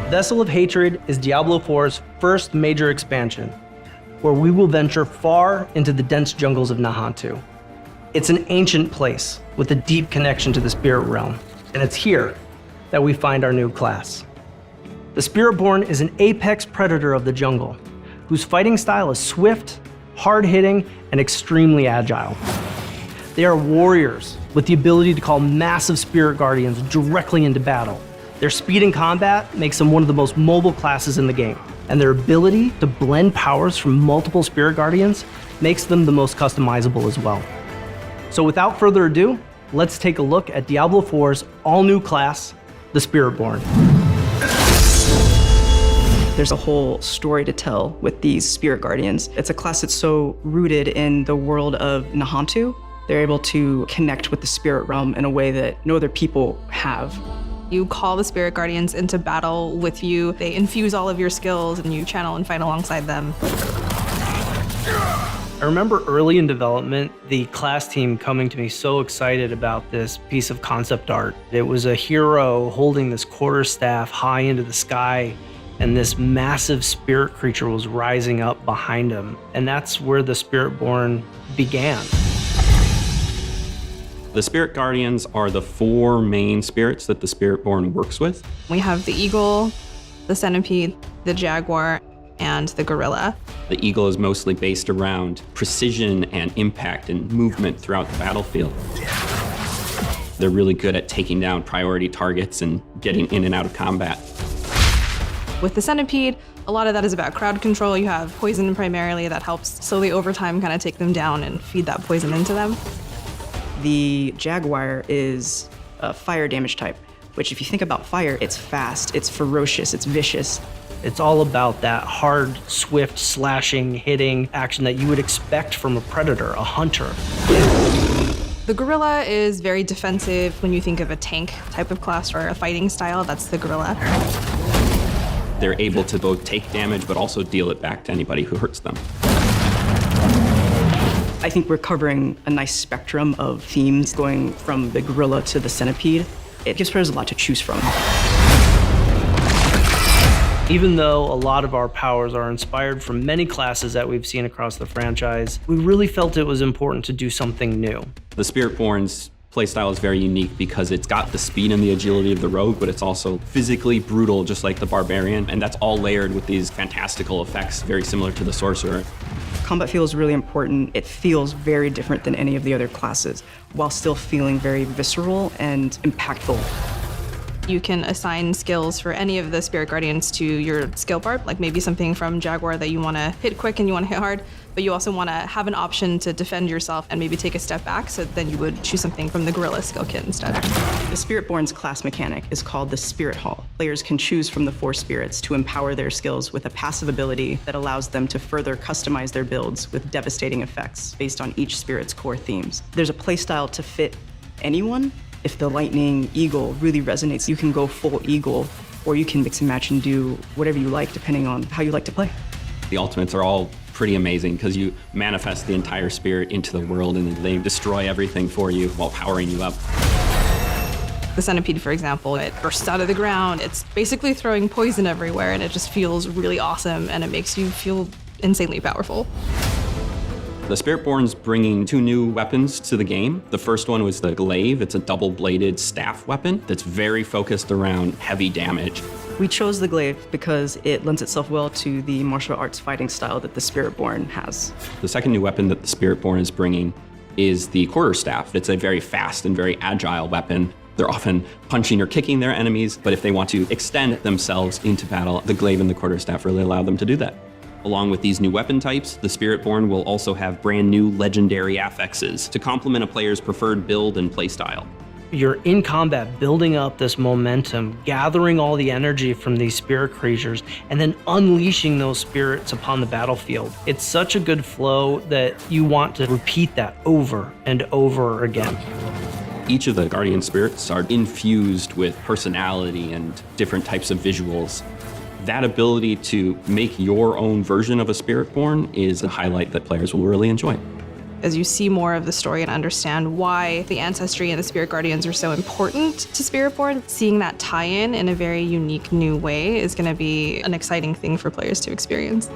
Vessel of Hatred is Diablo IV's first major expansion, where we will venture far into the dense jungles of Nahantu. It's an ancient place with a deep connection to the spirit realm, and it's here that we find our new class. The Spiritborn is an apex predator of the jungle, whose fighting style is swift, hard-hitting, and extremely agile. They are warriors with the ability to call massive spirit guardians directly into battle. Their speed in combat makes them one of the most mobile classes in the game, and their ability to blend powers from multiple spirit guardians makes them the most customizable as well. So without further ado, let's take a look at Diablo IV's all-new class, the Spiritborn. There's a whole story to tell with these spirit guardians. It's a class that's so rooted in the world of Nahantu. They're able to connect with the spirit realm in a way that no other people have. You call the spirit guardians into battle with you. They infuse all of your skills and you channel and fight alongside them. I remember early in development, the class team coming to me so excited about this piece of concept art. It was a hero holding this quarterstaff high into the sky, and this massive spirit creature was rising up behind him. And that's where the Spiritborn began. The spirit guardians are the 4 main spirits that the Spiritborn works with. We have the eagle, the centipede, the jaguar, and the gorilla. The eagle is mostly based around precision and impact and movement throughout the battlefield. They're really good at taking down priority targets and getting in and out of combat. With the centipede, a lot of that is about crowd control. You have poison primarily that helps slowly over time kind of take them down and feed that poison into them. The jaguar is a fire damage type, which if you think about fire, it's fast, it's ferocious, it's vicious. It's all about that hard, swift, slashing, hitting action that you would expect from a predator, a hunter. The gorilla is very defensive. When you think of a tank type of class or a fighting style, that's the gorilla. They're able to both take damage, but also deal it back to anybody who hurts them. I think we're covering a nice spectrum of themes, going from the gorilla to the centipede. It gives players a lot to choose from. Even though a lot of our powers are inspired from many classes that we've seen across the franchise, we really felt it was important to do something new. The Spiritborn's playstyle is very unique because it's got the speed and the agility of the rogue, but it's also physically brutal, just like the barbarian, and that's all layered with these fantastical effects, very similar to the sorcerer. Combat feel is really important. It feels very different than any of the other classes, while still feeling very visceral and impactful. You can assign skills for any of the spirit guardians to your skill bar, like maybe something from Jaguar that you want to hit quick and you want to hit hard, but you also want to have an option to defend yourself and maybe take a step back, so then you would choose something from the gorilla skill kit instead. The Spiritborn's class mechanic is called the Spirit Hall. Players can choose from the 4 spirits to empower their skills with a passive ability that allows them to further customize their builds with devastating effects based on each spirit's core themes. There's a playstyle to fit anyone. If the lightning eagle really resonates, you can go full eagle, or you can mix and match and do whatever you like depending on how you like to play. The ultimates are all pretty amazing because you manifest the entire spirit into the world and they destroy everything for you while powering you up. The centipede, for example, it bursts out of the ground. It's basically throwing poison everywhere, and it just feels really awesome, and it makes you feel insanely powerful. The Spiritborn's bringing 2 new weapons to the game. The first one was the glaive. It's a double-bladed staff weapon that's very focused around heavy damage. We chose the glaive because it lends itself well to the martial arts fighting style that the Spiritborn has. The second new weapon that the Spiritborn is bringing is the quarterstaff. It's a very fast and very agile weapon. They're often punching or kicking their enemies, but if they want to extend themselves into battle, the glaive and the quarterstaff really allow them to do that. Along with these new weapon types, the Spiritborn will also have brand new legendary affixes to complement a player's preferred build and playstyle. You're in combat, building up this momentum, gathering all the energy from these spirit creatures, and then unleashing those spirits upon the battlefield. It's such a good flow that you want to repeat that over and over again. Each of the guardian spirits are infused with personality and different types of visuals. That ability to make your own version of a Spiritborn is a highlight that players will really enjoy. As you see more of the story and understand why the ancestry and the spirit guardians are so important to Spiritborn, seeing that tie-in a very unique new way is going to be an exciting thing for players to experience.